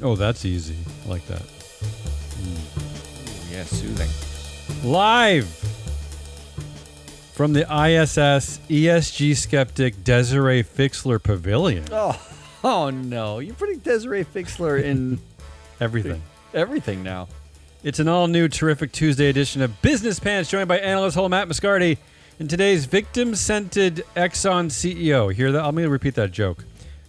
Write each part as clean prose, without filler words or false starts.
Oh, that's easy. I like that. Yeah, soothing. Live from the ISS ESG skeptic Desiree Fixler Pavilion. Oh no. You're putting Desiree Fixler in everything now. It's an all-new, terrific Tuesday edition of Business Pants, joined by analyst Matt Moscardi and today's victim-scented Exxon CEO. Hear that? I'm going to repeat that joke.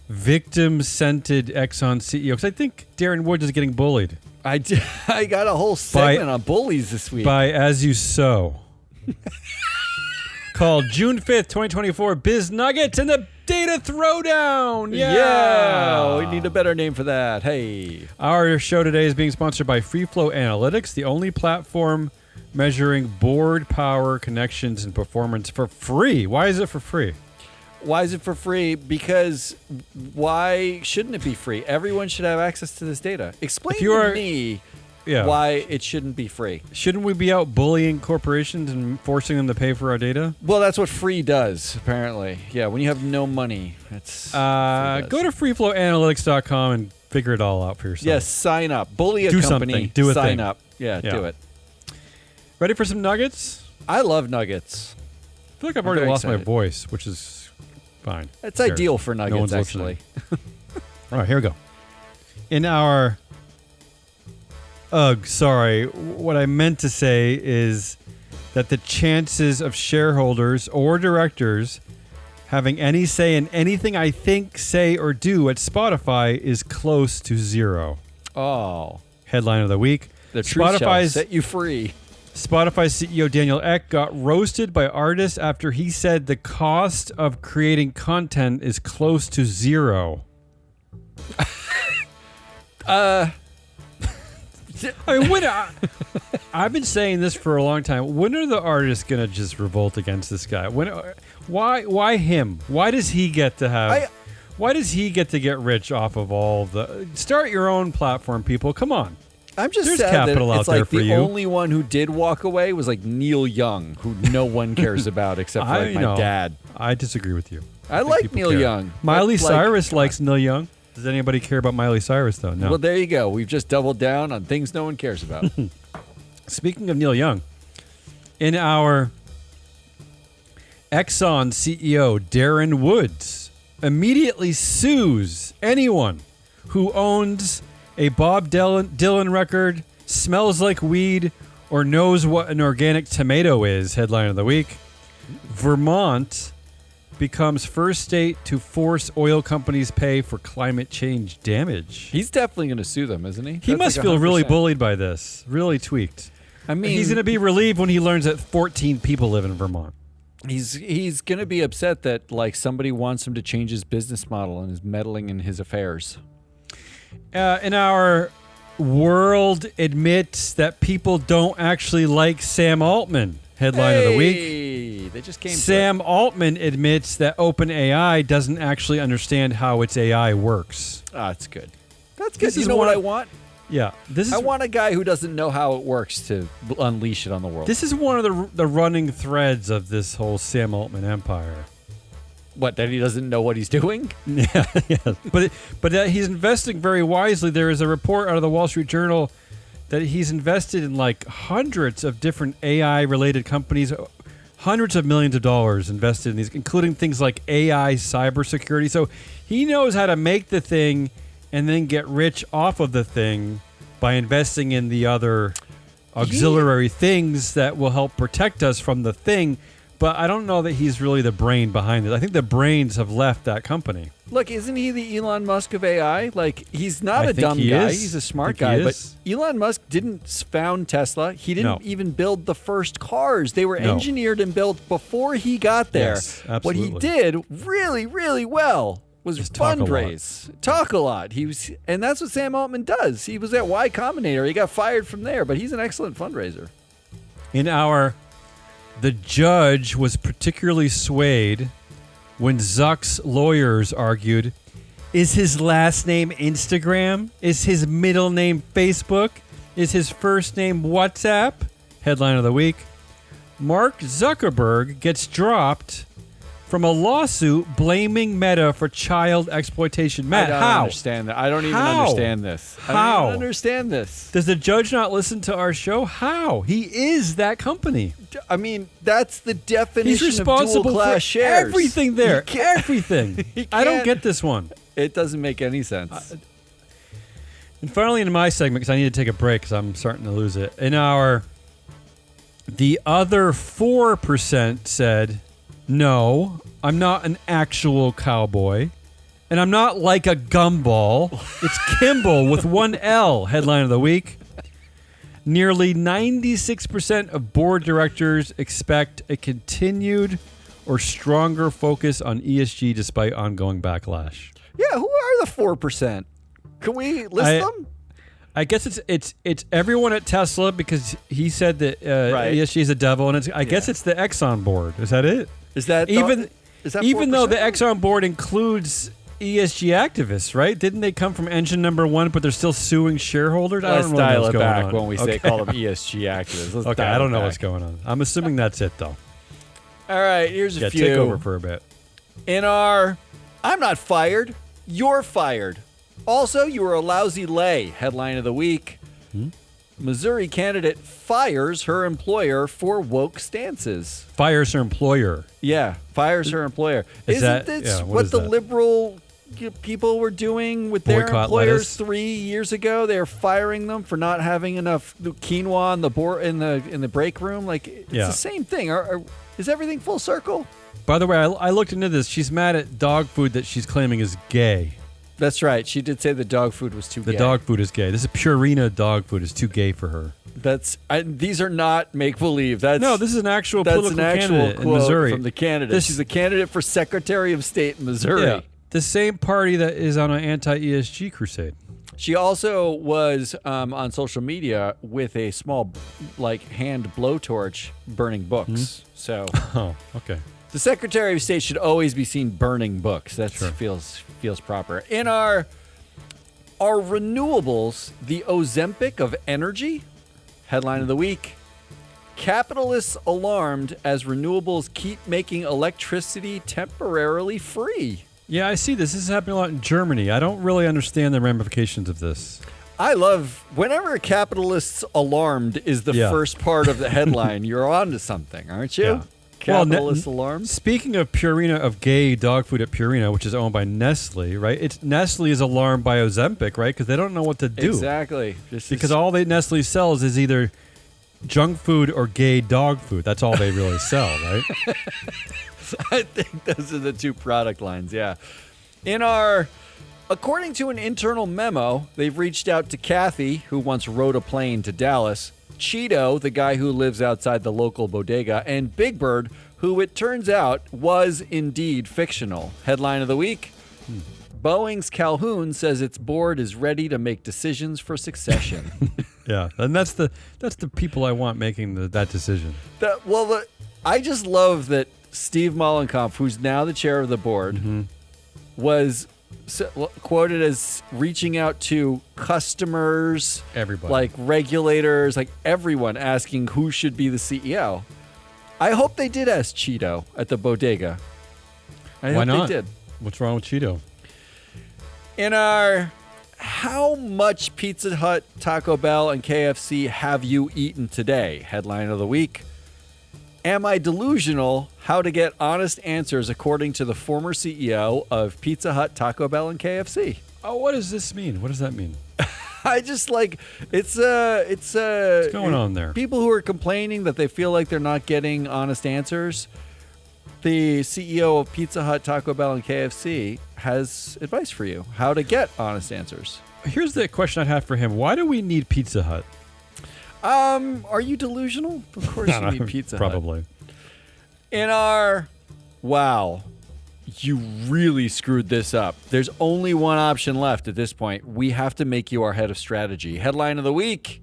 Victim-scented Exxon CEO, because I think Darren Woods is getting bullied. I got a whole segment on bullies this week. By As You Sow. Called June 5th, 2024, Biz Nuggets and the Data Throwdown. Yeah, we need a better name for that. Hey. Our show today is being sponsored by FreeFlow Analytics, the only platform measuring board power, connections, and performance for free. Why is it for free? Why is it for free? Because why shouldn't it be free? Everyone should have access to this data. Explain to me why it shouldn't be free. Shouldn't we be out bullying corporations and forcing them to pay for our data? Well, that's what free does, apparently. Yeah, when you have no money, it's go to freeflowanalytics.com and figure it all out for yourself. Yes, sign up. Bully a do company. Something. Do a sign thing. up. Yeah, do it. Ready for some nuggets? I love nuggets. I feel like I've already lost my voice, which is fine. It's ideal for nuggets, no one's actually. All right, here we go. In our... sorry. What I meant to say is that the chances of shareholders or directors having any say in anything I think, say, or do at Spotify is close to zero. Oh. Headline of the week. The truth shall set you free. Spotify CEO Daniel Ek got roasted by artists after he said the cost of creating content is close to zero. I've been saying this for a long time. When are the artists going to just revolt against this guy? Why him? Why does he get to have... why does he get to get rich off of all the... Start your own platform, people. Come on. I'm just There's sad capital that out it's there like for the you. only one who did walk away was like Neil Young, who no one cares about except for like my dad. I disagree with you. I like Neil Young. Miley Cyrus likes Neil Young. Does anybody care about Miley Cyrus, though? No. Well, there you go. We've just doubled down on things no one cares about. Speaking of Neil Young, in our Exxon CEO, Darren Woods, immediately sues anyone who owns a Bob Dylan record, smells like weed, or knows what an organic tomato is. Headline of the week. Vermont becomes first state to force oil companies pay for climate change damage. He's definitely going to sue them, isn't he? He must feel really bullied by this. Really tweaked. I mean, he's going to be relieved when he learns that 14 people live in Vermont. He's going to be upset that like somebody wants him to change his business model and is meddling in his affairs. In our world admits that people don't actually like Sam Altman. Headline of the week. They just came. Sam Altman admits that OpenAI doesn't actually understand how its AI works. Ah, that's good. That's good. You know what I want? Yeah, I want a guy who doesn't know how it works to unleash it on the world. This is one of the running threads of this whole Sam Altman empire. What, that he doesn't know what he's doing? Yeah. But he's investing very wisely. There is a report out of the Wall Street Journal that he's invested in like hundreds of different AI-related companies, hundreds of millions of dollars invested in these, including things like AI cybersecurity. So he knows how to make the thing and then get rich off of the thing by investing in the other auxiliary things that will help protect us from the thing. But I don't know that he's really the brain behind it. I think the brains have left that company. Look, isn't he the Elon Musk of AI? Like, he's not a dumb guy. He's a smart guy. But Elon Musk didn't found Tesla. He didn't even build the first cars. They were engineered and built before he got there. Yes, absolutely. What he did really, really well was fundraise. Talk a lot. And that's what Sam Altman does. He was at Y Combinator. He got fired from there, but he's an excellent fundraiser. The judge was particularly swayed when Zuck's lawyers argued, is his last name Instagram? Is his middle name Facebook? Is his first name WhatsApp? Headline of the week. Mark Zuckerberg gets dropped from a lawsuit blaming Meta for child exploitation. Matt, I don't understand that. I don't even understand this. How? I don't even understand this. Does the judge not listen to our show? How? He is that company. I mean, that's the definition He's responsible of dual-class for shares. everything there. Everything. I don't get this one. It doesn't make any sense. And finally, in my segment, because I need to take a break because I'm starting to lose it. The other 4% said, no, I'm not an actual cowboy, and I'm not like a gumball. It's Kimball with one L, headline of the week. Nearly 96% of board directors expect a continued or stronger focus on ESG despite ongoing backlash. Yeah, who are the 4%? Can we list them? I guess it's everyone at Tesla because he said that ESG is a devil, and I guess it's the Exxon board. Is that it? Is that even 4%? Though the Exxon board includes ESG activists, right? Didn't they come from engine number one, but they're still suing shareholders? Let's dial it back on. when we say call them ESG activists. Okay, I don't know what's going on. I'm assuming that's it, though. All right, here's a few. Take over for a bit. In our I'm not fired, you're fired. Also, you were a lousy lay, headline of the week. Missouri candidate fires her employer for woke stances. Fires her employer. Yeah, fires her employer. Isn't this what the liberal people were doing with their employers 3 years ago? They were firing them for not having enough quinoa in the break room. Like it's the same thing. Is everything full circle? By the way, I looked into this. She's mad at dog food that she's claiming is gay. That's right. She did say the dog food was too gay. The dog food is gay. This is Purina dog food is too gay for her. These are not make-believe. No, this is an actual political candidate in Missouri. From the candidate. She's a candidate for Secretary of State in Missouri. Yeah, the same party that is on an anti-ESG crusade. She also was on social media with a small, hand blowtorch burning books. So, okay. The Secretary of State should always be seen burning books. That feels proper. In our renewables, the Ozempic of energy, headline of the week. Capitalists alarmed as renewables keep making electricity temporarily free. Yeah, I see this. This is happening a lot in Germany. I don't really understand the ramifications of this. I love whenever capitalists alarmed is the first part of the headline. You're on to something, aren't you? Yeah. Capitalist alarmed. Speaking of Purina, of gay dog food at Purina, which is owned by Nestle, right? Nestle is alarmed by Ozempic, right? Because they don't know what to do. Exactly. Because all Nestle sells is either junk food or gay dog food. That's all they really sell, right? I think those are the two product lines, yeah. According to an internal memo, they've reached out to Kathy, who once rode a plane to Dallas, Cheeto, the guy who lives outside the local bodega, and Big Bird, who it turns out was indeed fictional. Headline of the week. Boeing's Calhoun says its board is ready to make decisions for succession. Yeah, and that's the people I want making that decision. I just love that Steve Mollenkopf, who's now the chair of the board, was quoted as reaching out to customers, everybody, like regulators, like everyone, asking who should be the CEO. I hope they did ask Cheeto at the bodega. Why not? They did. What's wrong with Cheeto? In our how much Pizza Hut, Taco Bell, and KFC have you eaten today? Headline of the week. Am I delusional? How to get honest answers according to the former CEO of Pizza Hut, Taco Bell, and KFC. Oh, what does this mean? What does that mean? I just it's what's going on there? People who are complaining that they feel like they're not getting honest answers. The CEO of Pizza Hut, Taco Bell, and KFC has advice for you how to get honest answers. Here's the question I have for him. Why do we need Pizza Hut? Are you delusional? Of course you need Pizza Hut. Probably. In our, wow, you really screwed this up. There's only one option left at this point. We have to make you our head of strategy. Headline of the week.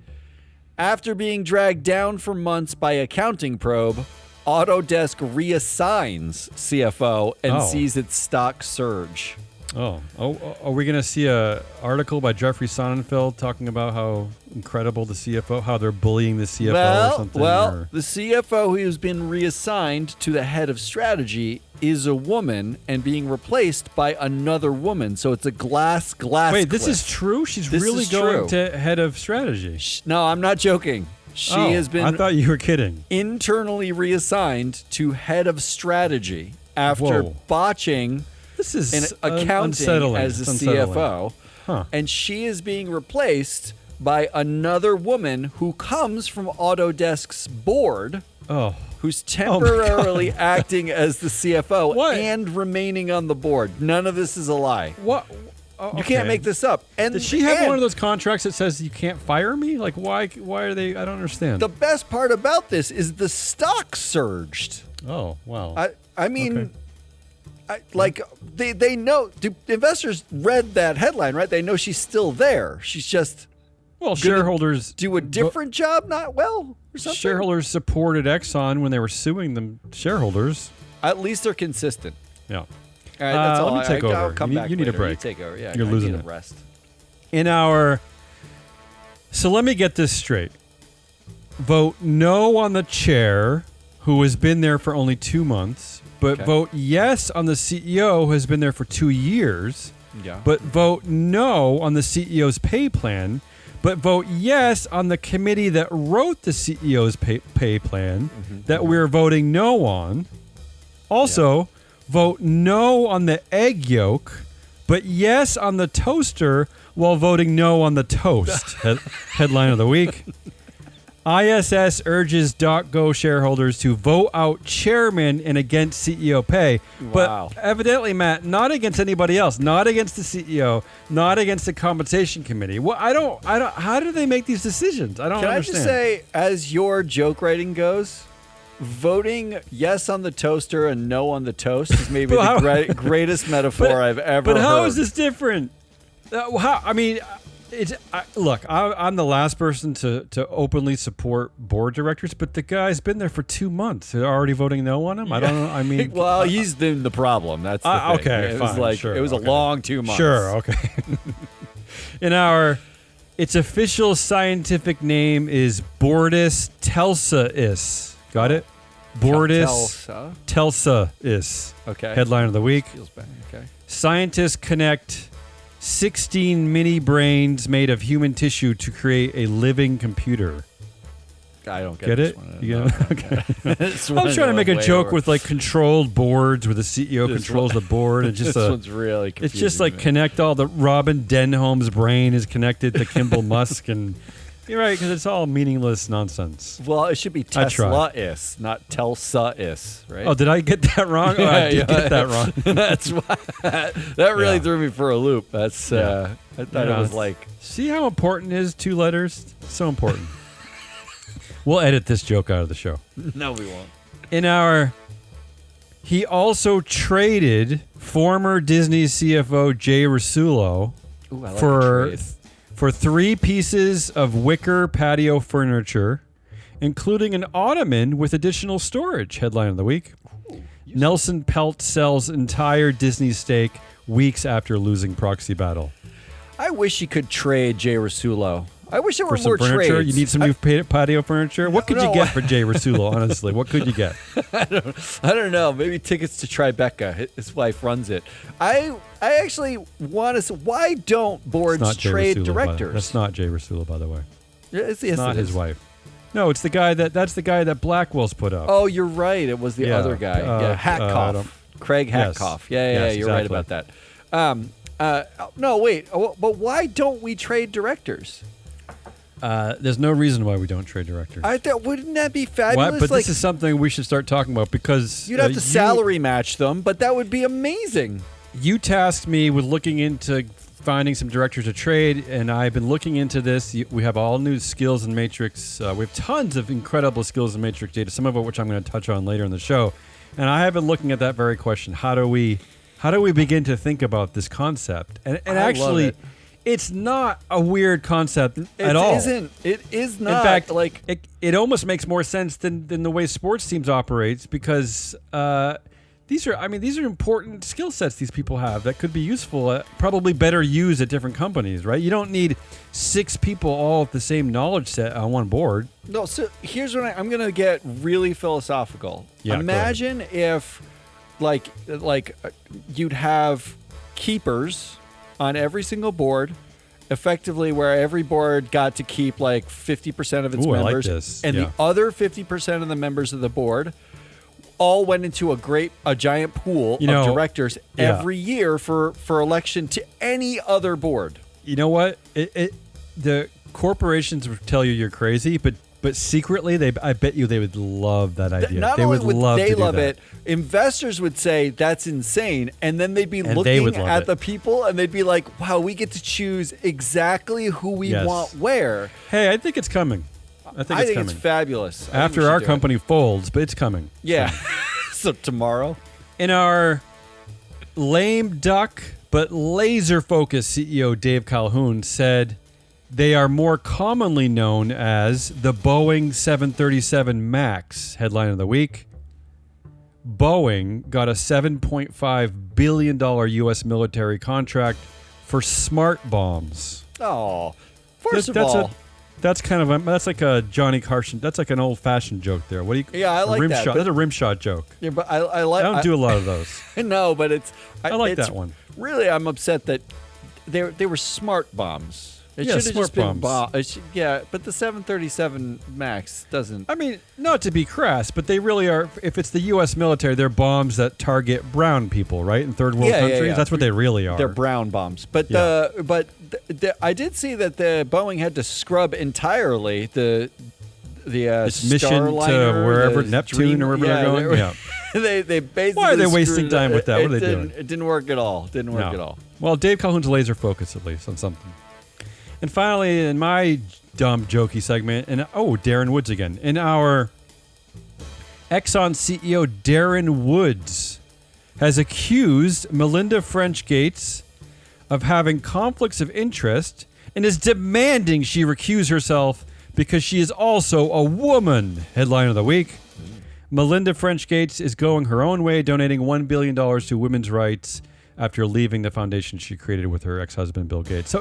After being dragged down for months by accounting probe, Autodesk reassigns CFO and sees its stock surge. Oh, are we going to see a article by Jeffrey Sonnenfeld talking about how incredible the CFO, how they're bullying the CFO or something? Well, the CFO who has been reassigned to the head of strategy is a woman and being replaced by another woman. So it's a glass Wait, cliff. this is true? She's This really is going true. to head of strategy? No, I'm not joking. She has been I thought you were kidding. internally reassigned to head of strategy after Whoa. botching This is an accounting unsettling. as a It's unsettling. CFO. Huh. And she is being replaced by another woman who comes from Autodesk's board, Oh. who's my God. temporarily acting as the CFO What? and remaining on the board. None of this is a lie. What? Oh, You can't okay. make this up. And Does she have and one of those contracts that says you can't fire me? Like, why are they? I don't understand. the best part about this is the stock surged. Oh, wow. I mean, Okay. they know. Investors read that headline, right? They know she's still there. She's just Well, shareholders do a different job, not well, or something. Shareholders supported Exxon when they were suing them. Shareholders. At least they're consistent. Yeah. All right, that's all. Let me take over. I'll come You need- back you need a later. break. You take over. Yeah, You're I losing need it. a rest. So let me get this straight. Vote no on the chair, who has been there for only 2 months, but Okay. vote yes on the CEO, who has been there for 2 years. Yeah. But vote no on the CEO's pay plan, but vote yes on the committee that wrote the CEO's pay plan that we're voting no on. Also, vote no on the egg yolk, but yes on the toaster while voting no on the toast. Headline of the week. ISS urges .go shareholders to vote out chairman and against CEO pay. Wow. But evidently, Matt, not against anybody else, not against the CEO, not against the compensation committee. Well, I don't, how do they make these decisions? I don't Can understand. I just say, as your joke writing goes, voting yes on the toaster and no on the toast is maybe But the greatest metaphor I've ever But how heard. is this different? I mean, look, I'm the last person to openly support board directors, but the guy's been there for 2 months. They're already voting no on him? I don't know. I mean, well, he's the problem. That's the thing. okay, It fine, was like sure, it was okay. a long 2 months. Sure, okay. Its official scientific name is Bordis telsais. Got it? Bordis telsais. Okay. Headline of the week. Feels bad. Okay. Scientists connect 16 mini brains made of human tissue to create a living computer. I don't Get this it? one. You No, know? no. Okay. This I was trying to make a way joke over. with like controlled boards where the CEO This controls the board and just this one's really it's confusing just like to me. connect all the Robin Denholm's brain is connected to Kimball Musk and you're right because it's all meaningless nonsense. Well, it should be I tried. Tesla-is, not Telsa-is, right? Oh, did I get that wrong? Oh, I did get that wrong. That's why that really Yeah. threw me for a loop. That's Yeah. I thought Yeah, it was it's- like See how important it is 2 letters? It's so important. We'll edit this joke out of the show. no, we won't. He also traded former Disney CFO Jay Rasulo Ooh, I like the trade. for 3 pieces of wicker patio furniture, including an ottoman with additional storage. Headline of the week. Nelson Pelt sells entire Disney stake weeks after losing proxy battle. I wish you could trade Jay Rasulo. I wish there For were some more furniture, trades. you need some new patio furniture. What could you No. get for Jay Rasulo? Honestly, what could you get? I don't know. Maybe tickets to Tribeca. His wife runs it. I actually want to. Why don't It's boards not Jay trade Rasulo, directors? That's not Jay Rasulo, by the way. Yes, It's not it his is. wife. No, it's the guy that's the guy that Blackwell's put up. Oh, you're right. It was the Yeah, other guy. I Hatkoff. don't- Craig Yes. Hatkoff. Yeah, Yes, you're right exactly. about that. No, wait. But why don't we trade directors? There's no reason why we don't trade directors. I thought, wouldn't that be Why- fabulous? but like, this is something we should start talking about because you'd have to salary match them, but that would be amazing. You tasked me with looking into finding some directors to trade, and I've been looking into this. We have all new skills in Matrix. We have tons of incredible skills in Matrix data, some of which I'm going to touch on later in the show. And I have been looking at that very question: how do we begin to think about this concept? And I love actually, it. it's not a weird concept at all. It is not. In fact, like it almost makes more sense than the way sports teams operates because the these are important skill sets these people have that could be useful, probably better used at different companies, right? You don't need 6 people all with the same knowledge set on one board. No, so here's what I'm going to get really philosophical. Yeah, imagine if, like you'd have keepers on every single board, effectively where every board got to keep like 50% of its members. I like this. And the other 50% of the members of the board all went into a giant pool of directors every year for election to any other board. You know what? The corporations would tell you you're crazy, but secretly, I bet you they would love that idea. Not they only would love they to do love that. it, investors would say that's insane, and then they'd be looking at the people, and they'd be like, "Wow, we get to choose exactly who we want where." Hey, I think it's coming. I think it's fabulous. After our company folds, but it's coming. Yeah. So tomorrow, in our lame duck but laser-focused CEO Dave Calhoun said they are more commonly known as the Boeing 737 MAX, headline of the week. Boeing got a $7.5 billion U.S. military contract for smart bombs. Oh, first of all, that's like a Johnny Carson. That's like an old-fashioned joke there. What do you? Yeah, I like that. That's a rim shot joke. Yeah, but I like. I don't do a lot of those. No, but I like that one. Really, I'm upset that they were smart bombs. It should have just been bombs. Yeah, but the 737 MAX doesn't. I mean, not to be crass, but they really are. If it's the U.S. military, they're bombs that target brown people, right? In third world countries, yeah. That's what they really are. They're brown bombs. But I did see that the Boeing had to scrub entirely the its mission to wherever Neptune or wherever they're going. Yeah. They basically. Why are they wasting time with that? What are they doing? It didn't work at all. Didn't work at all. Well, Dave Calhoun's laser focused at least on something. And finally, in my dumb, jokey segment, Darren Woods again. In our Exxon CEO, Darren Woods has accused Melinda French Gates of having conflicts of interest and is demanding she recuse herself because she is also a woman. Headline of the week. Melinda French Gates is going her own way, donating $1 billion to women's rights after leaving the foundation she created with her ex-husband, Bill Gates.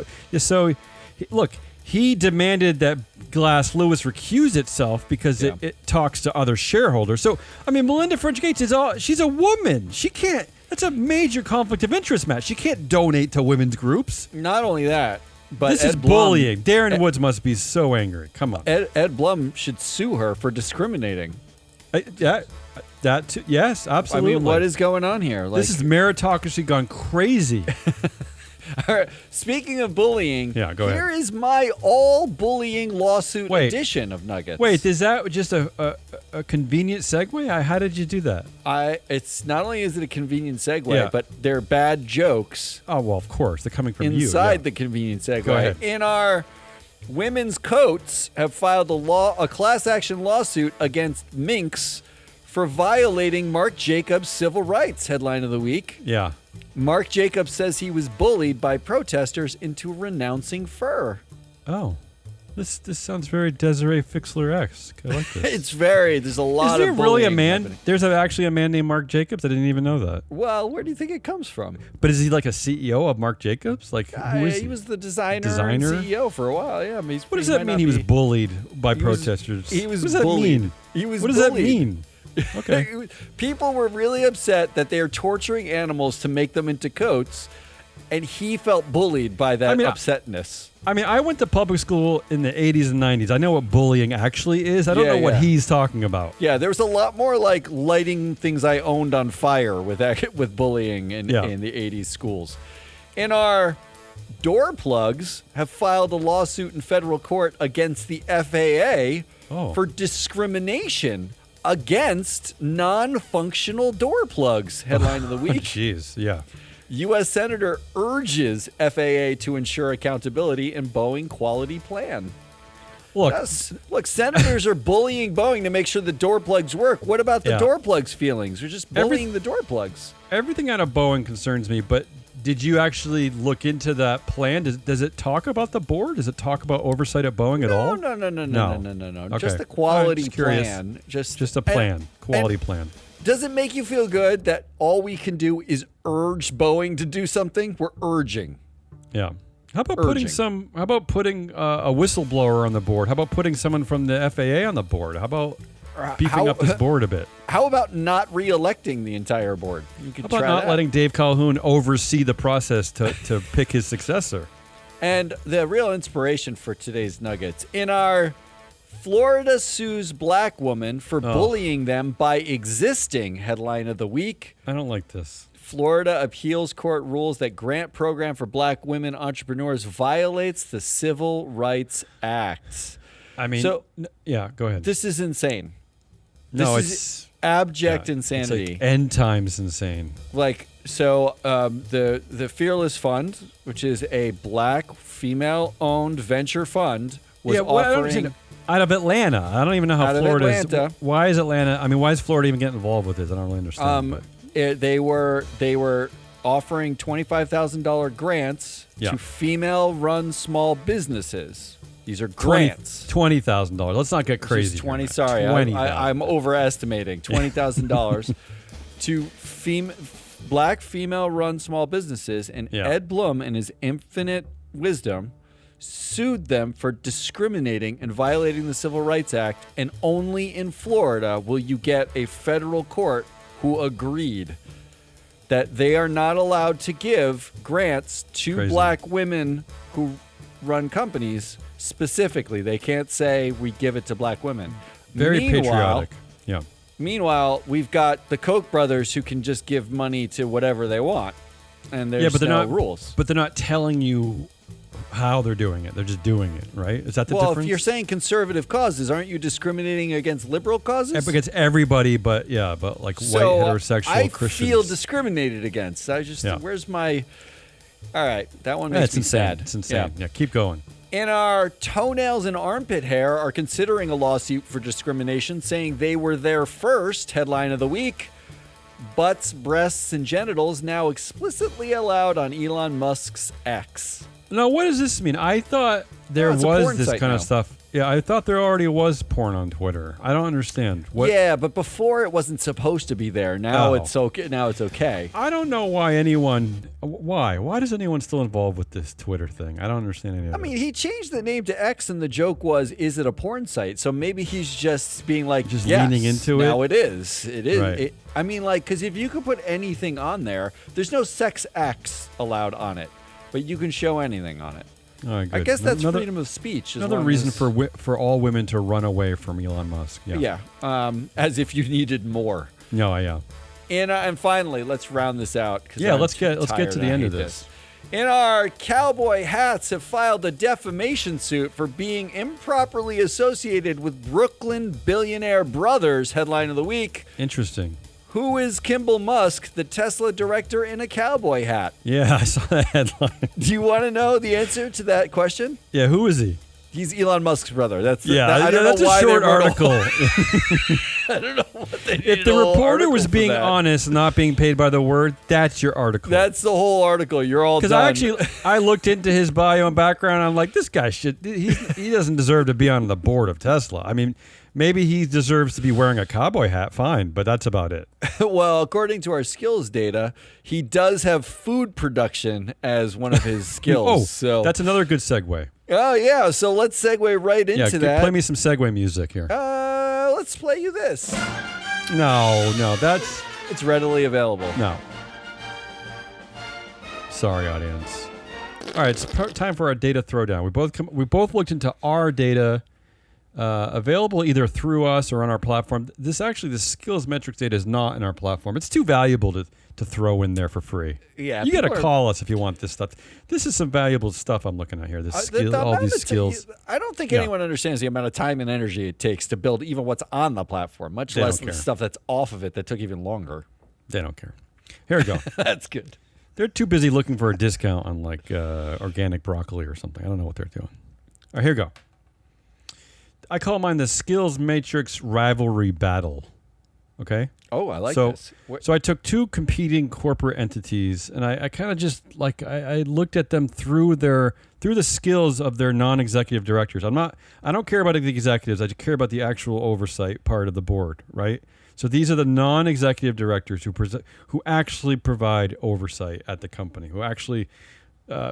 Look, he demanded that Glass Lewis recuse itself because it talks to other shareholders. So, I mean, Melinda French Gates she's a woman. She can't. That's a major conflict of interest, Matt. She can't donate to women's groups. Not only that, but this is bullying. Darren Woods must be so angry. Come on. Ed Blum should sue her for discriminating. That too, yes, absolutely. I mean, what is going on here? This is meritocracy gone crazy. All right. Speaking of bullying, go ahead. Here is my all-bullying lawsuit edition of Nuggets. Wait, is that just a convenient segue? How did you do that? It's not only is it a convenient segue, but they're bad jokes. Oh, well, of course. They're coming from you. Inside the convenient segue. Go ahead. In our women's coats have filed a class action lawsuit against Minx for violating Marc Jacobs' civil rights. Headline of the week. Yeah. Marc Jacobs says he was bullied by protesters into renouncing fur. Oh. This sounds very Desiree Fixler-esque. I like this. There's a lot of bullying. Is there really a man? Happening. There's actually a man named Marc Jacobs? I didn't even know that. Well, where do you think it comes from? But is he like a CEO of Marc Jacobs? Like, who is he? He was the designer and CEO for a while. Yeah, I mean, what does that mean? He was bullied by protesters. He was what does bullied. That mean? He was What does bullied. that mean? Okay. People were really upset that they are torturing animals to make them into coats, and he felt bullied by that upsetness. I mean, I went to public school in the 80s and 90s. I know what bullying actually is. I don't know what he's talking about. Yeah, there was a lot more like lighting things I owned on fire with bullying in the 80s schools. In our door plugs have filed a lawsuit in federal court against the FAA for discrimination against non-functional door plugs. Headline of the week. Jeez, yeah. U.S. Senator urges FAA to ensure accountability in Boeing quality plan. Look, senators are bullying Boeing to make sure the door plugs work. What about the door plugs' feelings? You're just bullying the door plugs. Everything out of Boeing concerns me, but did you actually look into that plan? Does it talk about the board? Does it talk about oversight at Boeing at all? No. Okay. Just the quality plan. Just a plan. Quality plan. Does it make you feel good that all we can do is urge Boeing to do something? We're urging. Yeah. How about putting a whistleblower on the board? How about putting someone from the FAA on the board? How about beefing up this board a bit? How about not re-electing the entire board? You could How about not letting Dave Calhoun oversee the process to pick his successor? And the real inspiration for today's Nuggets, in our Florida sues black woman for bullying them by existing headline of the week. I don't like this. Florida appeals court rules that grant program for black women entrepreneurs violates the Civil Rights Act. I mean, yeah, go ahead. This is insane. This is abject insanity. It's like end times insane. The Fearless Fund, which is a black female-owned venture fund, was offering out of Atlanta. I don't even know how Florida is. Why is Atlanta? I mean, why is Florida even getting involved with this? I don't really understand. They were offering $25,000 grants to female-run small businesses. These are grants. $20,000. Let's not get crazy. Sorry, I'm overestimating. $20,000 to black female-run small businesses, and Ed Blum, in his infinite wisdom, sued them for discriminating and violating the Civil Rights Act, and only in Florida will you get a federal court who agreed that they are not allowed to give grants to black women who run companies specifically. They can't say we give it to black women. Very patriotic. Yeah. Meanwhile, we've got the Koch brothers who can just give money to whatever they want, and there's no rules. But they're not telling you how they're doing it. They're just doing it, right? Is that the difference? Well, if you're saying conservative causes, aren't you discriminating against liberal causes? Against everybody, but white heterosexual Christians. I feel discriminated against. Where's my... All right, that one makes me sad. It's insane. Yeah, keep going. And our toenails and armpit hair are considering a lawsuit for discrimination, saying they were there first. Headline of the week. Butts, breasts, and genitals now explicitly allowed on Elon Musk's X. Now, what does this mean? I thought there was this kind of stuff. Yeah, I thought there already was porn on Twitter. I don't understand. Yeah, but before it wasn't supposed to be there. Now it's okay. Now it's okay. I don't know why anyone. Why does anyone still involved with this Twitter thing? I don't understand any of it. I mean, he changed the name to X, and the joke was, "Is it a porn site?" So maybe he's just being like, leaning into it. Now it is. It is. Right. I mean, because if you could put anything on there, there's no sex acts allowed on it. But you can show anything on it. Oh, good. I guess that's freedom of speech. Another reason for all women to run away from Elon Musk. Yeah. As if you needed more. No, yeah. And finally, let's round this out. Let's get to the end of this. And our cowboy hats have filed a defamation suit for being improperly associated with Brooklyn billionaire brothers. Headline of the week. Interesting. Who is Kimball Musk, the Tesla director in a cowboy hat? Yeah, I saw that headline. Do you want to know the answer to that question? Yeah, who is he? He's Elon Musk's brother. That's a short article. I don't know what they did. If the reporter was being honest and not being paid by the word, that's your article. That's the whole article. You're all done. Because I looked into his bio and background. I'm like, this guy he doesn't deserve to be on the board of Tesla. I mean, maybe he deserves to be wearing a cowboy hat, fine, but that's about it. Well, according to our skills data, he does have food production as one of his skills. So that's another good segue. Oh, yeah. So let's segue right into that. Play me some segue music here. Let's play you this. No, it's readily available. No. Sorry, audience. All right, it's time for our data throwdown. We both looked into our data. Available either through us or on our platform. The skills metrics data is not in our platform. It's too valuable to throw in there for free. Yeah, you got to call us if you want this stuff. This is some valuable stuff I'm looking at here. All these skills. I don't think anyone understands the amount of time and energy it takes to build even what's on the platform, much less the stuff that's off of it that took even longer. They don't care. Here we go. That's good. They're too busy looking for a discount on organic broccoli or something. I don't know what they're doing. All right, here we go. I call mine the skills matrix rivalry battle. Okay? Oh, I like this. So I took two competing corporate entities, and I kind of just I looked at them through the skills of their non-executive directors. I don't care about the executives. I just care about the actual oversight part of the board, right? So these are the non-executive directors who actually provide oversight at the company, who actually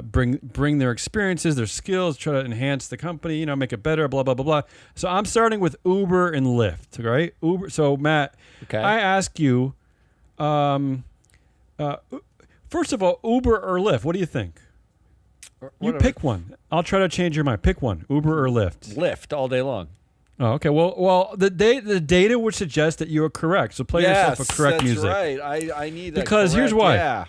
bring their experiences, their skills, try to enhance the company, make it better, blah, blah, blah, blah. So I'm starting with Uber and Lyft, right? Uber. So, Matt, I ask you, first of all, Uber or Lyft, what do you think? You pick one. I'll try to change your mind. Pick one, Uber or Lyft. Lyft all day long. Oh, okay. Well, the data would suggest that you are correct. So play yourself a correct music. Yes, that's right. I need that. Because here's why. Yeah.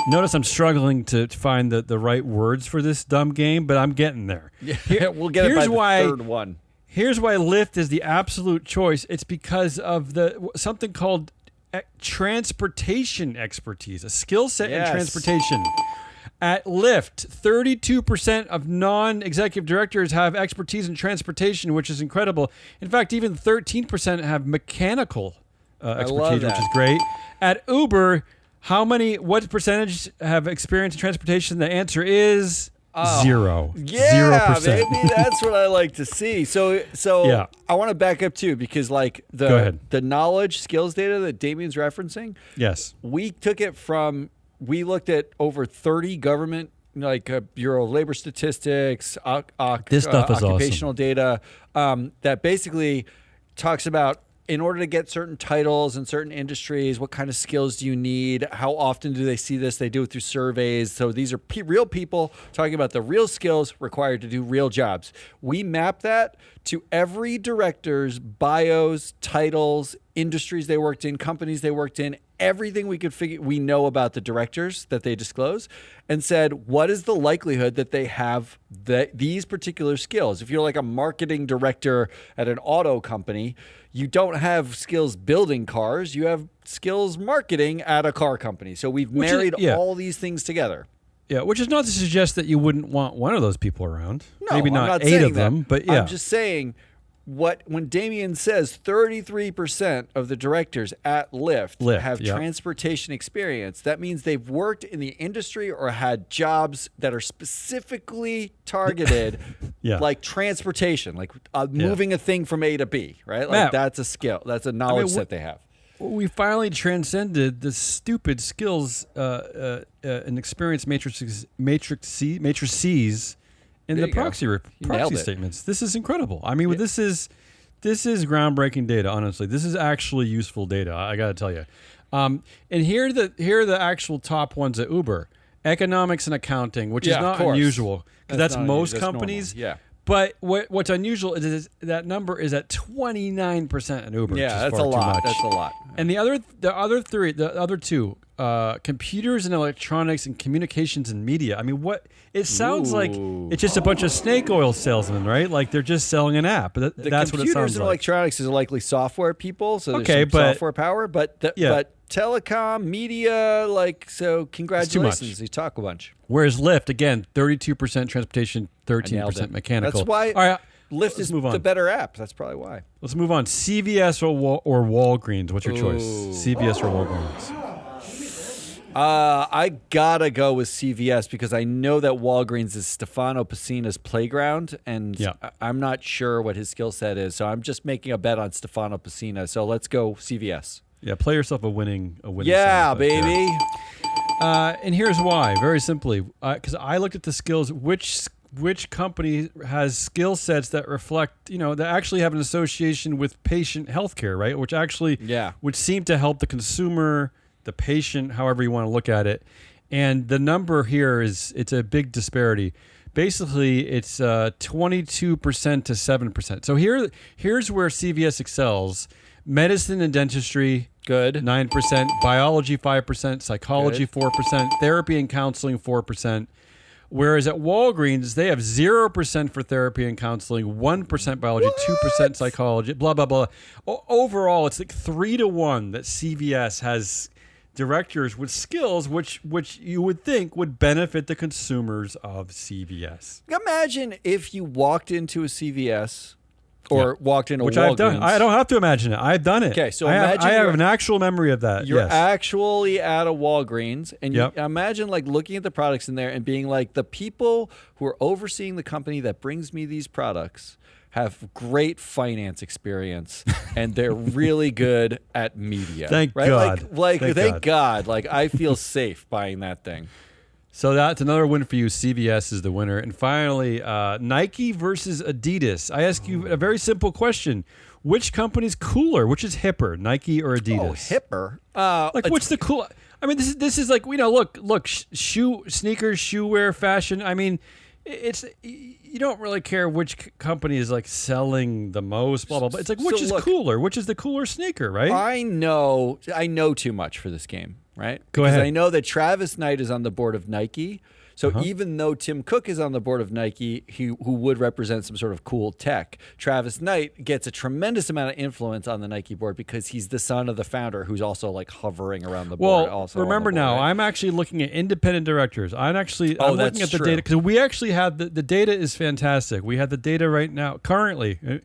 Notice I'm struggling to find the right words for this dumb game, but I'm getting there. Yeah, we'll get it by the third one. Here's why Lyft is the absolute choice. It's because of something called transportation expertise, a skill set in transportation. At Lyft, 32% of non-executive directors have expertise in transportation, which is incredible. In fact, even 13% have mechanical expertise, which is great. At Uber, what percentage have experience in transportation? The answer is 0. Yeah, 0%. Maybe that's what I like to see. So I want to back up too, because like the knowledge skills data that Damien's referencing. Yes, we looked at over 30 government, like Bureau of Labor Statistics, this stuff is occupational data that basically talks about, in order to get certain titles in certain industries, what kind of skills do you need? How often do they see this? They do it through surveys. So these are real people talking about the real skills required to do real jobs. We map that to every director's bios, titles, industries they worked in, companies they worked in, everything we know about the directors that they disclose, and said, what is the likelihood that they have these particular skills? If you're like a marketing director at an auto company, you don't have skills building cars, you have skills marketing at a car company. So we've married all these things together. Yeah, which is not to suggest that you wouldn't want one of those people around. No, maybe not 8 of them, but yeah. I'm just saying, when Damien says 33% of the directors at Lyft have transportation experience, that means they've worked in the industry or had jobs that are specifically targeted, like transportation, like moving a thing from A to B, right? Like Matt, that's a skill, that's a knowledge set they have. We finally transcended the stupid skills and experience matrices in the proxy statements. This is incredible. I mean, this is groundbreaking data. Honestly, this is actually useful data. I got to tell you. And here are the actual top ones at Uber: economics and accounting, which is not unusual because that's most companies. Yeah. But what's unusual is that number is at 29% in Uber. Yeah, which is that's a lot. Too much. That's a lot. And the other two, computers and electronics and communications and media. I mean, it sounds like it's just a bunch of snake oil salesmen, right? Like they're just selling an app. That's what it sounds like. Computers and electronics is likely software people, so there's some software power. But telecom, media, so congratulations. You talk a bunch. Whereas Lyft, again, 32% transportation, 13% mechanical. That's why Lyft is the better app. That's probably why. Let's move on. CVS or Walgreens. What's your choice? CVS or Walgreens? I gotta go with CVS because I know that Walgreens is Stefano Pacina's playground, and I'm not sure what his skill set is. So I'm just making a bet on Stefano Pacina. So let's go CVS. Yeah, play yourself a winning. Yeah, baby. And here's why. Very simply, because I looked at the skills. Which company has skill sets that reflect, that actually have an association with patient healthcare, right? Which actually would seem to help the consumer, the patient, however you want to look at it. And the number here it's a big disparity. Basically, it's 22% to 7%. So here's where CVS excels. Medicine and dentistry, good, 9%. Biology, 5%. Psychology, 4%. Therapy and counseling, 4%. Whereas at Walgreens, they have 0% for therapy and counseling, 1% biology, 2% psychology, blah, blah, blah. Overall, it's like 3-to-1 that CVS has directors with skills which you would think would benefit the consumers of CVS. Imagine if you walked into a CVS or walked into which Walgreens. I've done. I don't have to imagine it. I've done it. Okay, so I have an actual memory of that. You're actually at a Walgreens, and you imagine looking at the products in there and being like, the people who are overseeing the company that brings me these products have great finance experience, and they're really good at media. Thank right? God. Thank God. Like, I feel safe buying that thing. So that's another win for you. CVS is the winner. And finally, Nike versus Adidas. I ask you a very simple question. Which company's cooler? Which is hipper, Nike or Adidas? Oh, hipper. What's the cool? I mean, this is like, look, sneakers, shoe wear, fashion. I mean, it's, you don't really care which company is like selling the most, blah, blah, blah. It's like, which is cooler? Which is the cooler sneaker, right? I know too much for this game, right? Go ahead. Because I know that Travis Knight is on the board of Nike. So even though Tim Cook is on the board of Nike, who would represent some sort of cool tech, Travis Knight gets a tremendous amount of influence on the Nike board because he's the son of the founder who's also like hovering around the board. Well, remember now, I'm actually looking at independent directors. I'm looking at the data because we actually have the data is fantastic. We have the data right now, currently, and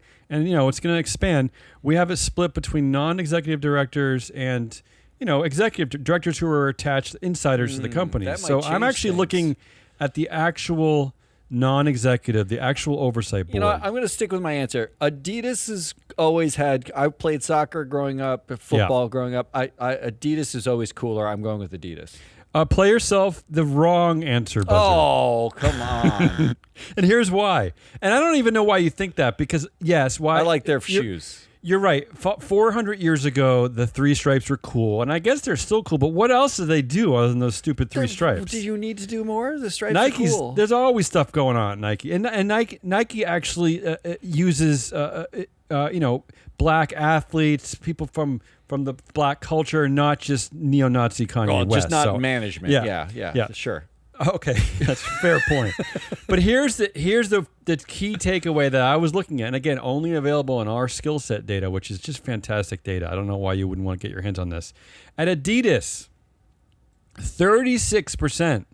it's going to expand. We have it split between non-executive directors and executive directors who are attached insiders to the company. So I'm actually looking at the actual non-executive, the actual oversight board. I'm going to stick with my answer. Adidas has always had. I played soccer growing up, football growing up. Adidas is always cooler. I'm going with Adidas. Play yourself the wrong answer, Buzzer. Oh, come on. And here's why. And I don't even know why you think that because, yes, why. I like their shoes. You're right. 400 years ago, the three stripes were cool, and I guess they're still cool. But what else do they do other than those stupid three stripes? Do you need to do more? The stripes are cool. There's always stuff going on at Nike, and Nike actually uses black athletes, people from the black culture, not just neo-Nazi Kanye West. Just not management. Yeah, sure. Okay, that's a fair point. But here's the key takeaway that I was looking at, and again, only available in our skill set data, which is just fantastic data. I don't know why you wouldn't want to get your hands on this. At Adidas, 36%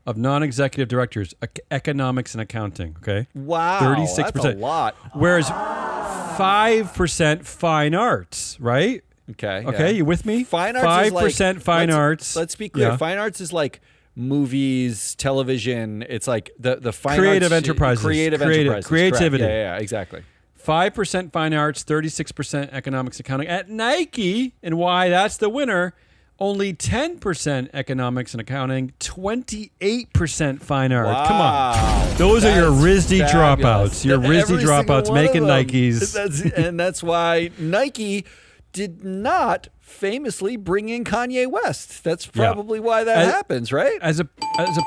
of non-executive directors, economics and accounting. Okay, wow, 36%. That's a lot. Whereas 5% fine arts, right? Okay, you with me? Fine arts 5% is fine arts. Let's be clear. Yeah. Fine arts is like movies, television. It's like the fine creative arts, enterprises, enterprises, creativity. Yeah, exactly. 5% fine arts, 36% economics accounting. At Nike, and why that's the winner, only 10% economics and accounting, 28% fine art. Wow. Come on. Those are your RISD dropouts. Your RISD dropouts making Nikes. That's why Nike did not famously bring in Kanye West. That's probably why that happens, right? As a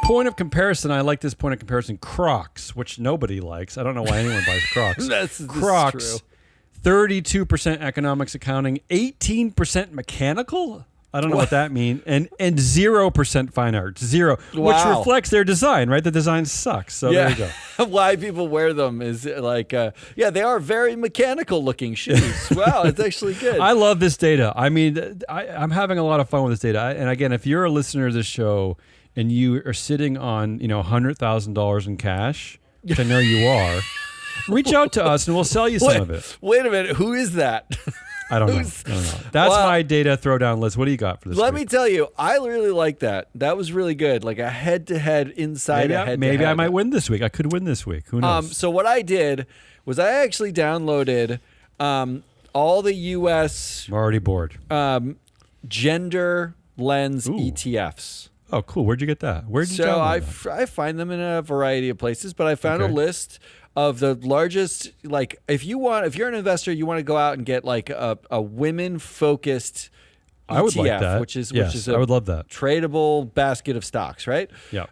point of comparison, I like this point of comparison. Crocs, which nobody likes. I don't know why anyone buys Crocs. Crocs, 32% economics accounting, 18% mechanical. I don't know what that means. And 0% fine arts. Zero. Wow. Which reflects their design, right? The design sucks. So there you go. Why people wear them is like, they are very mechanical looking shoes. Wow, it's actually good. I love this data. I mean, I'm having a lot of fun with this data. And again, if you're a listener to this show and you are sitting on, $100,000 in cash, which I know you are, reach out to us and we'll sell you some of it. Wait a minute. Who is that? I don't know. That's my data throwdown list. What do you got for this Let week? me tell you, I really like that. That was really good. Like a head-to-head inside a head-to-head. Maybe I might win this week. I could win this week. Who knows? So what I did was I actually downloaded all the U.S. I'm already bored. Gender lens ETFs. Oh, cool. Where'd you get that? Where'd you download that? I find them in a variety of places, but I found a list of the largest, like if you're an investor, you want to go out and get like a women focused ETF, I would like that. which is I would love that. Tradable basket of stocks, right? Yeah.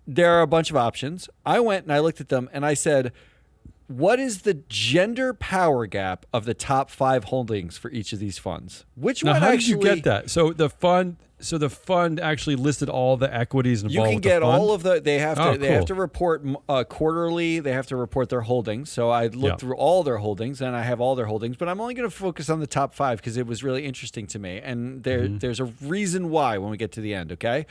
There are a bunch of options. I went and I looked at them and I said, what is the gender power gap of the top 5 holdings for each of these funds? Which one how actually? Did you get that? So the fund actually listed all the equities involved. You can get all of the. They have to. They cool. have to report quarterly. They have to report their holdings. So I looked through all their holdings, and I have all their holdings. But I'm only going to focus on the top 5 because it was really interesting to me, and there's a reason why when we get to the end. Okay,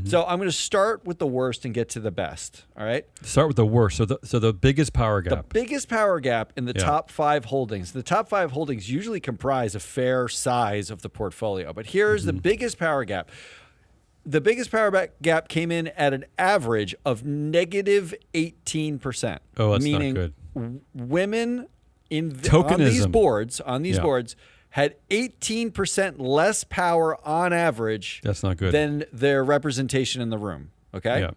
so I'm going to start with the worst and get to the best. All right. Start with the worst. So the biggest power gap. The biggest power gap in the top 5 holdings. The top 5 holdings usually comprise a fair size of the portfolio, but here's the biggest power gap. The biggest power gap came in at an average of negative 18%. Oh, that's not good. women tokenism on these boards had 18% less power on average. That's not good. Than their representation in the room. Okay. Yeah.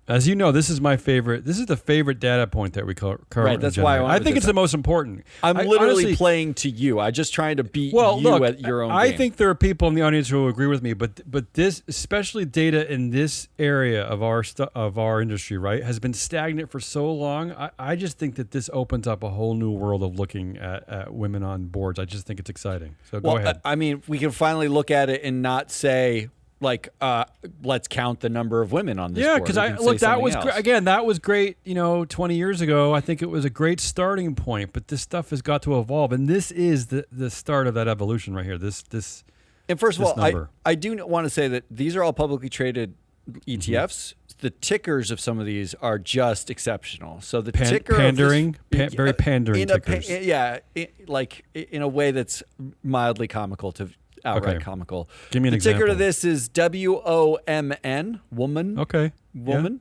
As you know, this is my favorite. This is the favorite data point that we cover. Right, that's why I think it's the most important. I'm literally honestly, playing to you. I'm just trying to beat you at your own game. I think there are people in the audience who will agree with me, but this, especially data in this area of our industry, right, has been stagnant for so long. I just think that this opens up a whole new world of looking at women on boards. I just think it's exciting. So go ahead. I mean, we can finally look at it and not say, like, let's count the number of women on this board. Yeah, because that was again, that was great. 20 years ago, I think it was a great starting point. But this stuff has got to evolve, and this is the start of that evolution right here. This. And first of all, I do want to say that these are all publicly traded ETFs. The tickers of some of these are just exceptional. So the ticker pandering, very pandering tickers. Like in a way that's mildly comical to. Outright comical. Give me an example. The ticker to this is WOMN, woman. Okay. Woman.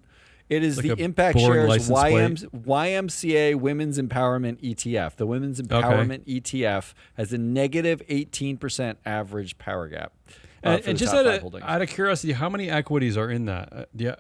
Yeah. It is like the Impact Shares YMCA Women's Empowerment ETF. The Women's Empowerment ETF has a negative 18% average power gap. And just out of curiosity, how many equities are in that? Do you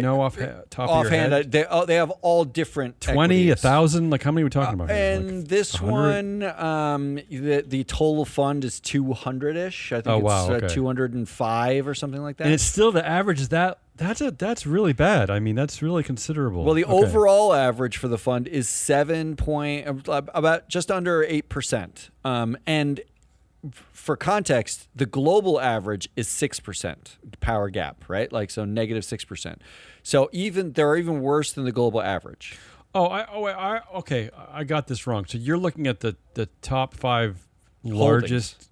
know off top of your head? They have all different 20, 1,000? Like, how many are we talking about? And like this 100? The total fund is 200-ish. I think it's 205 or something like that. And it's still the average is that. That's really bad. I mean, that's really considerable. Well, the overall average for the fund is about just under 8%. And for context, the global average is 6% power gap, right? Like, so negative 6%. So they're even worse than the global average. Okay. I got this wrong. So you're looking at the top 5 largest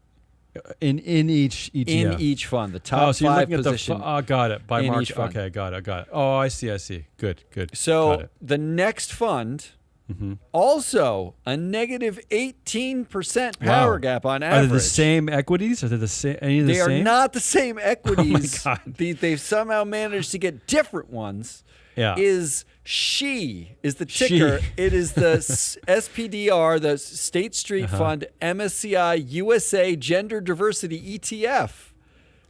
in each ETF. In each fund, the top 5 position. Got it. By market. Fund. Okay, got it. Oh, I see. Good. So the next fund. Mm-hmm. Also, a negative 18% power gap on average. Are they the same equities? Are they the same? They are not the same equities. Oh my God. They've somehow managed to get different ones. Yeah. Is the ticker. It is the SPDR, the State Street Fund MSCI USA Gender Diversity ETF.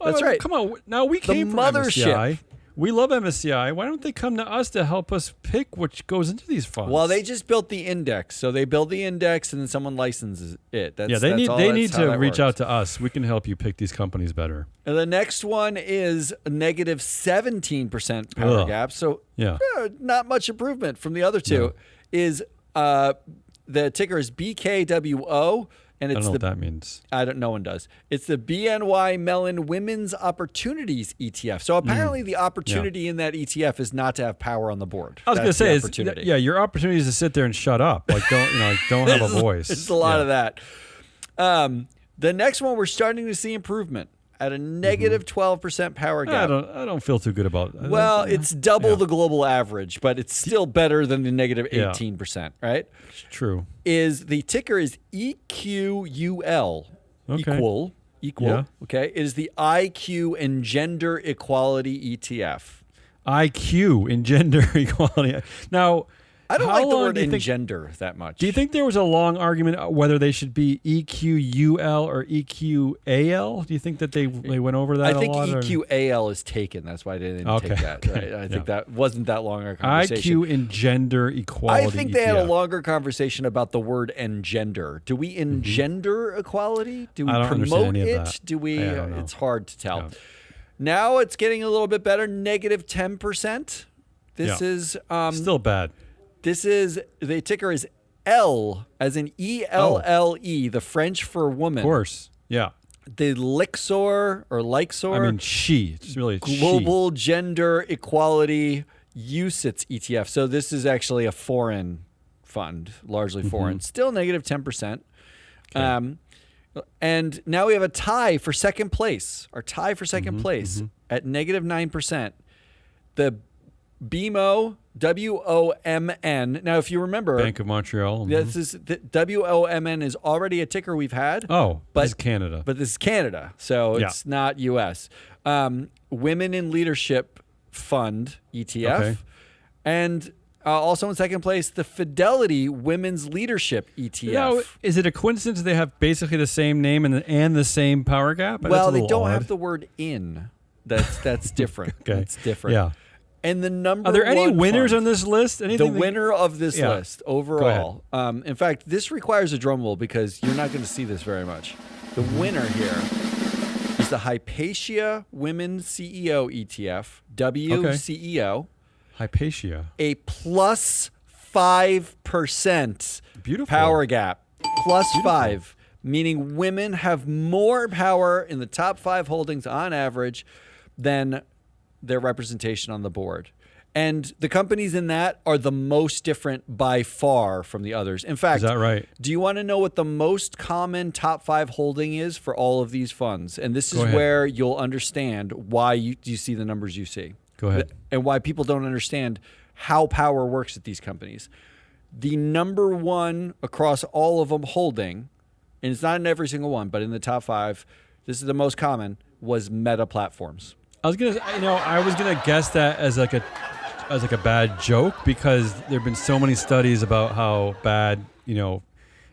That's right. Come on. Now we came from MSCI. We love MSCI. Why don't they come to us to help us pick which goes into these funds? Well, they just built the index. So they build the index and then someone licenses it. They need to reach out to us. We can help you pick these companies better. And the next one is a negative 17% power gap. So not much improvement from the other two. No. Is the ticker is BKWO. And it's I don't know what that means. No one does. It's the BNY Mellon Women's Opportunities ETF. So apparently the opportunity in that ETF is not to have power on the board. I was going to say, your opportunity is to sit there and shut up. Like, don't have a voice. It's a lot of that. The next one, we're starting to see improvement at a negative 12% power gap. I don't feel too good about it. Well, it's double the global average, but it's still better than the negative 18%, right? It's true. The ticker is EQUL. Okay. Equal. Okay. It is the IQ and Gender Equality ETF. IQ in gender equality. Now, I don't like the word engender that much. Do you think there was a long argument whether they should be EQUL or EQAL? Do you think that they went over that a lot? I think EQAL is taken. That's why they didn't take that. Right? I think that wasn't that long a conversation. IQ and gender equality. I think they had a longer conversation about the word engender. Do we engender equality? Do we promote it? Do we? It's hard to tell. Yeah. Now it's getting a little bit better. Negative 10%. This is still bad. This is, the ticker is L, as in ELLE, the French for woman. Of course, yeah. The Lixor. I mean, it's really Global Gender Equality UCITS ETF. So this is actually a foreign fund, largely foreign. Still negative 10%. Okay. And now we have a tie for second place. Our tie for second place at negative 9%. The BMO, WOMN. Now, if you remember, Bank of Montreal. This is the WOMN is already a ticker we've had. But this is Canada. But this is Canada, so it's not U.S. Women in Leadership Fund ETF, and Also in second place, the Fidelity Women's Leadership ETF. Now, is it a coincidence they have basically the same name and the same power gap? Well, they don't have the word "in." That's different. Okay. That's different. Yeah. And the number. Are there any winners fund, on this list? Anything the winner of this list overall. Go ahead. In fact, this requires a drum roll because you're not going to see this very much. The winner here is the Hypatia Women CEO ETF, WCEO. Hypatia. A plus 5% Beautiful. power gap. Plus 5, meaning women have more power in the top 5 holdings on average than their representation on the board. And the companies in that are the most different by far from the others. In fact, is that right? Do you want to know what the most common top 5 holding is for all of these funds? And this is where you'll understand why you see the numbers you see. Go ahead. And why people don't understand how power works at these companies. The number one across all of them holding, and it's not in every single one, but in the top 5, this is the most common, was Meta Platforms. I was gonna guess that as like a bad joke because there've been so many studies about how bad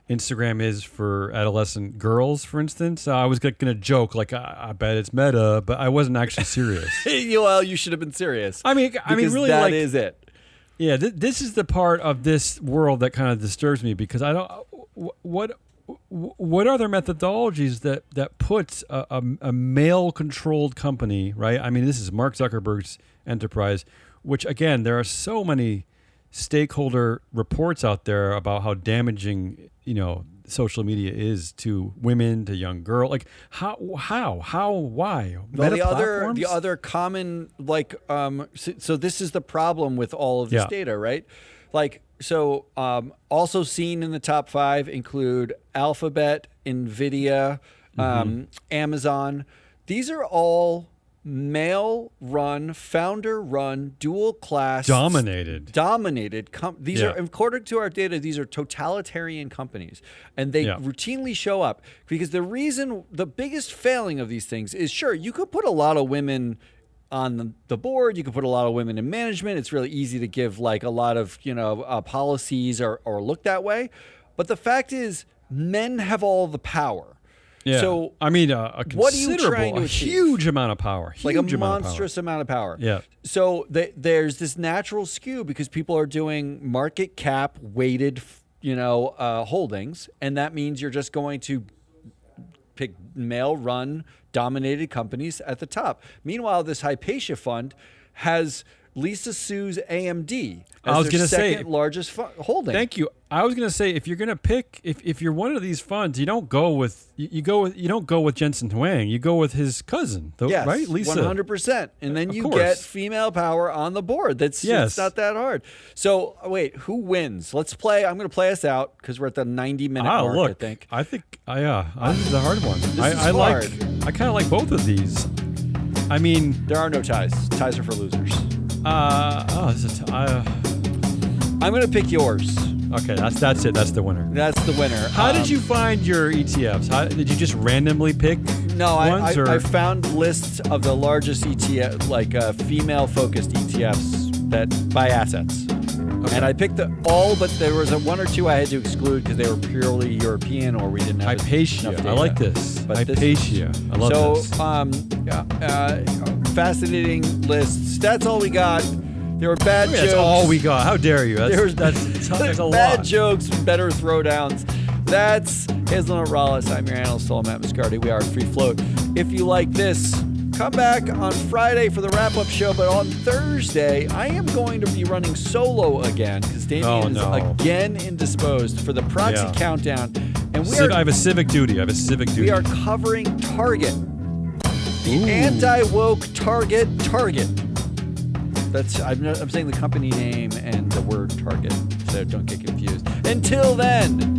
Instagram is for adolescent girls, for instance. I was gonna joke like I bet it's Meta, but I wasn't actually serious. Well, you should have been serious. I mean, really, that is it. Yeah, this is the part of this world that kind of disturbs me because I don't. What are their methodologies that puts a male-controlled company, right? I mean, this is Mark Zuckerberg's enterprise, which, again, there are so many stakeholder reports out there about how damaging, social media is to women, to young girls. Like, how, why? Well, the other common, so this is the problem with all of this data, right? So also seen in the top 5 include Alphabet, NVIDIA, Amazon. These are all male-run, founder-run, dual-class. Dominated. These are, according to our data, these are totalitarian companies. And they routinely show up because the biggest failing of these things is, sure, you could put a lot of women on the board. You can put a lot of women in management. It's really easy to give a lot of policies or look that way. But the fact is, men have all the power. Yeah. So a what are you trying to achieve? Huge amount of power. Like a monstrous amount of power. Yeah. So there's this natural skew because people are doing market cap weighted, holdings, and that means you're just going to pick male-run, dominated companies at the top. Meanwhile, this Hypatia fund has Lisa Su's AMD as their second largest holding. Thank you. I was going to say if you're going to pick if you're one of these funds, you don't go with you don't go with Jensen Huang. You go with his cousin, yes, right? Lisa. 100%. And then you get female power on the board. It's not that hard. So wait, who wins? Let's play. I'm going to play us out because we're at the 90-minute mark. Look, I think. This is a hard one. I kind of like both of these. I mean, there are no ties. Ties are for losers. I'm going to pick yours. Okay, that's it. That's the winner. That's the winner. How did you find your ETFs? Did you just randomly pick ones? I found lists of the largest ETF, female-focused ETFs that by assets. Okay. And I picked all, but there was one or two I had to exclude because they were purely European or we didn't have Hypatia. enough data. I like this. But Hypatia. I love this. Fascinating lists. That's all we got. There were bad jokes. That's all we got. How dare you? That's a lot. Bad jokes, better throwdowns. That's Hazelnut Rollis. I'm your analyst, Matt Muscardi. We are Free Float. If you like this, come back on Friday for the wrap-up show. But on Thursday, I am going to be running solo again because Damien is again indisposed for the proxy countdown. And I have a civic duty. We are covering Target. The anti-woke Target. I'm saying the company name and the word Target, so don't get confused. Until then,